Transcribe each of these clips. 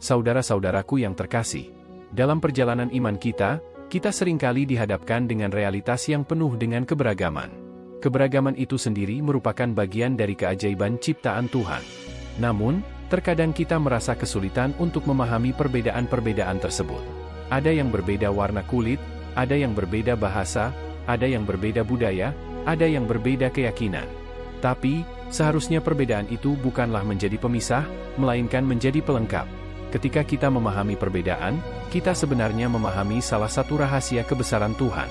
Saudara-saudaraku yang terkasih, dalam perjalanan iman kita seringkali dihadapkan dengan realitas yang penuh dengan keberagaman. Keberagaman itu sendiri merupakan bagian dari keajaiban ciptaan Tuhan. Namun, terkadang kita merasa kesulitan untuk memahami perbedaan-perbedaan tersebut. Ada yang berbeda warna kulit, ada yang berbeda bahasa, ada yang berbeda budaya, ada yang berbeda keyakinan. Tapi, seharusnya perbedaan itu bukanlah menjadi pemisah, melainkan menjadi pelengkap. Ketika kita memahami perbedaan, kita sebenarnya memahami salah satu rahasia kebesaran Tuhan.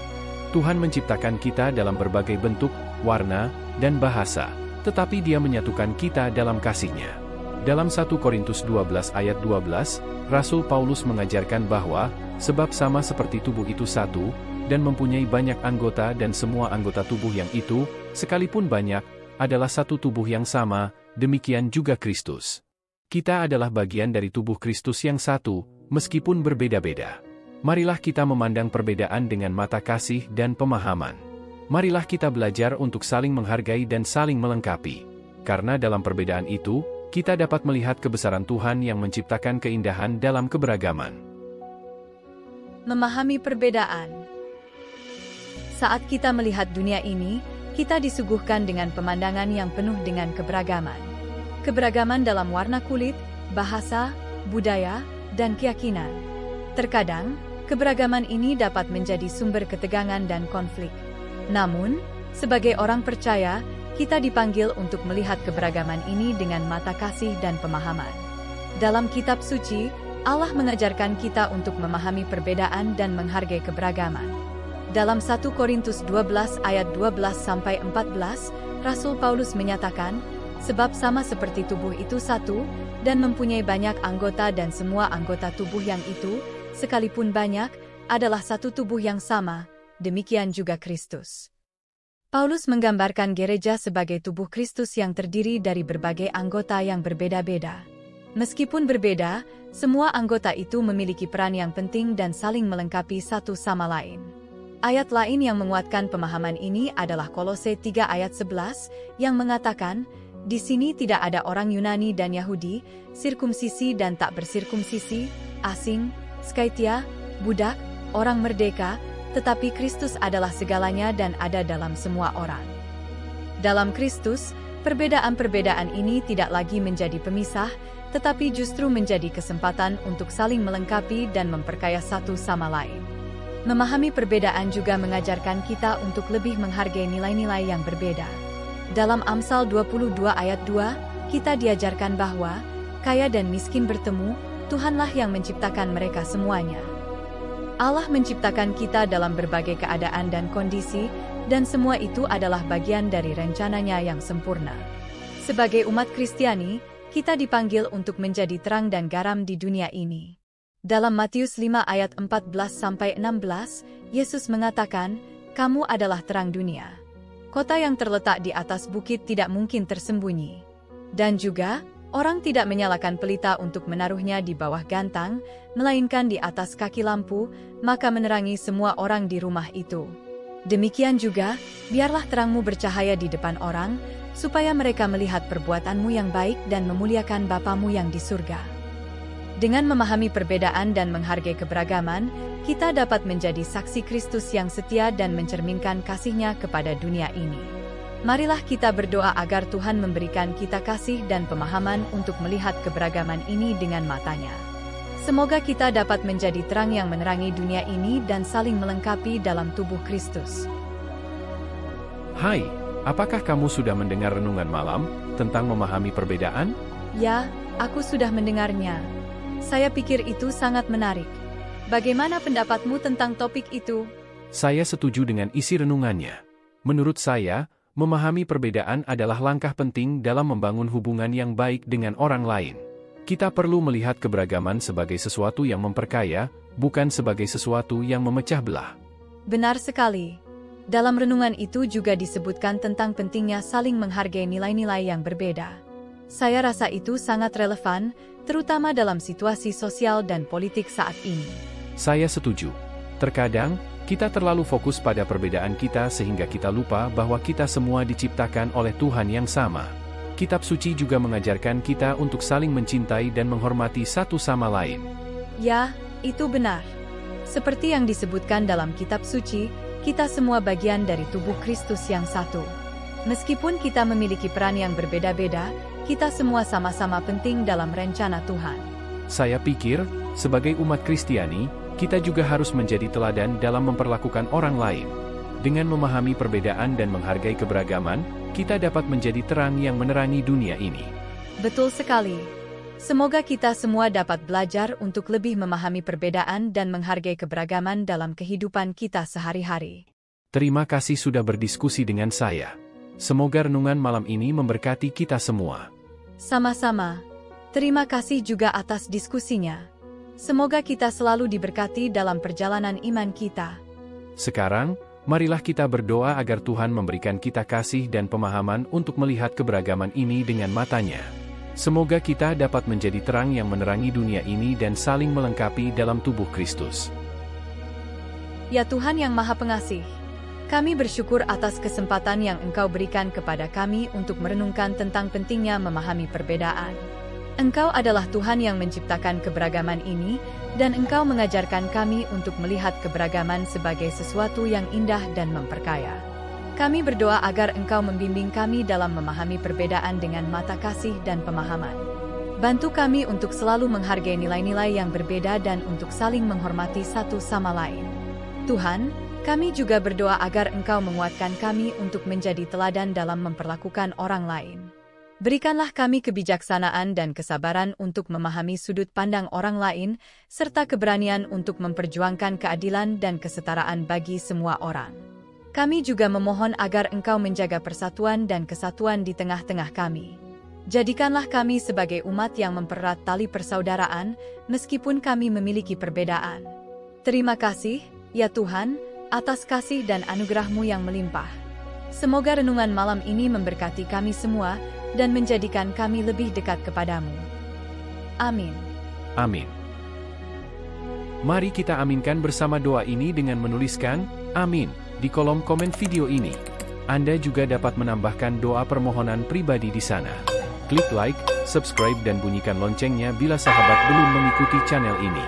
Tuhan menciptakan kita dalam berbagai bentuk, warna, dan bahasa, tetapi Dia menyatukan kita dalam kasih-Nya. Dalam 1 Korintus 12 ayat 12, Rasul Paulus mengajarkan bahwa, sebab sama seperti tubuh itu satu, dan mempunyai banyak anggota dan semua anggota tubuh yang itu, sekalipun banyak, adalah satu tubuh yang sama, demikian juga Kristus. Kita adalah bagian dari tubuh Kristus yang satu, meskipun berbeda-beda. Marilah kita memandang perbedaan dengan mata kasih dan pemahaman. Marilah kita belajar untuk saling menghargai dan saling melengkapi. Karena dalam perbedaan itu, kita dapat melihat kebesaran Tuhan yang menciptakan keindahan dalam keberagaman. Memahami perbedaan. Saat kita melihat dunia ini, kita disuguhkan dengan pemandangan yang penuh dengan keberagaman. Keberagaman dalam warna kulit, bahasa, budaya, dan keyakinan. Terkadang, keberagaman ini dapat menjadi sumber ketegangan dan konflik. Namun, sebagai orang percaya, kita dipanggil untuk melihat keberagaman ini dengan mata kasih dan pemahaman. Dalam kitab suci, Allah mengajarkan kita untuk memahami perbedaan dan menghargai keberagaman. Dalam 1 Korintus 12 ayat 12-14, Rasul Paulus menyatakan, sebab sama seperti tubuh itu satu, dan mempunyai banyak anggota dan semua anggota tubuh yang itu, sekalipun banyak, adalah satu tubuh yang sama, demikian juga Kristus. Paulus menggambarkan gereja sebagai tubuh Kristus yang terdiri dari berbagai anggota yang berbeda-beda. Meskipun berbeda, semua anggota itu memiliki peran yang penting dan saling melengkapi satu sama lain. Ayat lain yang menguatkan pemahaman ini adalah Kolose 3 ayat 11, yang mengatakan, di sini tidak ada orang Yunani dan Yahudi, sirkumsisi dan tak bersirkumsisi, asing, Skytia, budak, orang merdeka, tetapi Kristus adalah segalanya dan ada dalam semua orang. Dalam Kristus, perbedaan-perbedaan ini tidak lagi menjadi pemisah, tetapi justru menjadi kesempatan untuk saling melengkapi dan memperkaya satu sama lain. Memahami perbedaan juga mengajarkan kita untuk lebih menghargai nilai-nilai yang berbeda. Dalam Amsal 22 ayat 2, kita diajarkan bahwa, kaya dan miskin bertemu, Tuhanlah yang menciptakan mereka semuanya. Allah menciptakan kita dalam berbagai keadaan dan kondisi, dan semua itu adalah bagian dari rencananya yang sempurna. Sebagai umat Kristiani, kita dipanggil untuk menjadi terang dan garam di dunia ini. Dalam Matius 5 ayat 14-16, Yesus mengatakan, kamu adalah terang dunia. Kota yang terletak di atas bukit tidak mungkin tersembunyi. Dan juga, orang tidak menyalakan pelita untuk menaruhnya di bawah gantang, melainkan di atas kaki lampu, maka menerangi semua orang di rumah itu. Demikian juga, biarlah terangmu bercahaya di depan orang, supaya mereka melihat perbuatanmu yang baik dan memuliakan Bapamu yang di surga. Dengan memahami perbedaan dan menghargai keberagaman, kita dapat menjadi saksi Kristus yang setia dan mencerminkan kasih-Nya kepada dunia ini. Marilah kita berdoa agar Tuhan memberikan kita kasih dan pemahaman untuk melihat keberagaman ini dengan matanya. Semoga kita dapat menjadi terang yang menerangi dunia ini dan saling melengkapi dalam tubuh Kristus. Hai, apakah kamu sudah mendengar renungan malam tentang memahami perbedaan? Ya, aku sudah mendengarnya. Saya pikir itu sangat menarik. Bagaimana pendapatmu tentang topik itu? Saya setuju dengan isi renungannya. Menurut saya, memahami perbedaan adalah langkah penting dalam membangun hubungan yang baik dengan orang lain. Kita perlu melihat keberagaman sebagai sesuatu yang memperkaya, bukan sebagai sesuatu yang memecah belah. Benar sekali. Dalam renungan itu juga disebutkan tentang pentingnya saling menghargai nilai-nilai yang berbeda. Saya rasa itu sangat relevan, terutama dalam situasi sosial dan politik saat ini. Saya setuju. Terkadang, kita terlalu fokus pada perbedaan kita sehingga kita lupa bahwa kita semua diciptakan oleh Tuhan yang sama. Kitab suci juga mengajarkan kita untuk saling mencintai dan menghormati satu sama lain. Ya, itu benar. Seperti yang disebutkan dalam kitab suci, kita semua bagian dari tubuh Kristus yang satu. Meskipun kita memiliki peran yang berbeda-beda, kita semua sama-sama penting dalam rencana Tuhan. Saya pikir, sebagai umat Kristiani, kita juga harus menjadi teladan dalam memperlakukan orang lain. Dengan memahami perbedaan dan menghargai keberagaman, kita dapat menjadi terang yang menerangi dunia ini. Betul sekali. Semoga kita semua dapat belajar untuk lebih memahami perbedaan dan menghargai keberagaman dalam kehidupan kita sehari-hari. Terima kasih sudah berdiskusi dengan saya. Semoga renungan malam ini memberkati kita semua. Sama-sama. Terima kasih juga atas diskusinya. Semoga kita selalu diberkati dalam perjalanan iman kita. Sekarang, marilah kita berdoa agar Tuhan memberikan kita kasih dan pemahaman untuk melihat keberagaman ini dengan matanya. Semoga kita dapat menjadi terang yang menerangi dunia ini dan saling melengkapi dalam tubuh Kristus. Ya Tuhan yang Maha Pengasih, kami bersyukur atas kesempatan yang Engkau berikan kepada kami untuk merenungkan tentang pentingnya memahami perbedaan. Engkau adalah Tuhan yang menciptakan keberagaman ini, dan Engkau mengajarkan kami untuk melihat keberagaman sebagai sesuatu yang indah dan memperkaya. Kami berdoa agar Engkau membimbing kami dalam memahami perbedaan dengan mata kasih dan pemahaman. Bantu kami untuk selalu menghargai nilai-nilai yang berbeda dan untuk saling menghormati satu sama lain. Tuhan, kami juga berdoa agar Engkau menguatkan kami untuk menjadi teladan dalam memperlakukan orang lain. Berikanlah kami kebijaksanaan dan kesabaran untuk memahami sudut pandang orang lain, serta keberanian untuk memperjuangkan keadilan dan kesetaraan bagi semua orang. Kami juga memohon agar Engkau menjaga persatuan dan kesatuan di tengah-tengah kami. Jadikanlah kami sebagai umat yang mempererat tali persaudaraan, meskipun kami memiliki perbedaan. Terima kasih, ya Tuhan, atas kasih dan anugerah-Mu yang melimpah. Semoga renungan malam ini memberkati kami semua, dan menjadikan kami lebih dekat kepadamu. Amin. Amin. Mari kita aminkan bersama doa ini dengan menuliskan "Amin" di kolom komen video ini. Anda juga dapat menambahkan doa permohonan pribadi di sana. Klik like, subscribe dan bunyikan loncengnya bila sahabat belum mengikuti channel ini.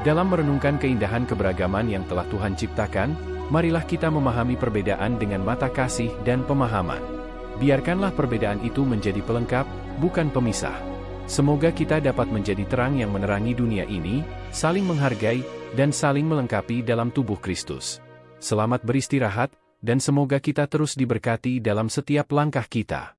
Dalam merenungkan keindahan keberagaman yang telah Tuhan ciptakan, marilah kita memahami perbedaan dengan mata kasih dan pemahaman. Biarkanlah perbedaan itu menjadi pelengkap, bukan pemisah. Semoga kita dapat menjadi terang yang menerangi dunia ini, saling menghargai, dan saling melengkapi dalam tubuh Kristus. Selamat beristirahat, dan semoga kita terus diberkati dalam setiap langkah kita.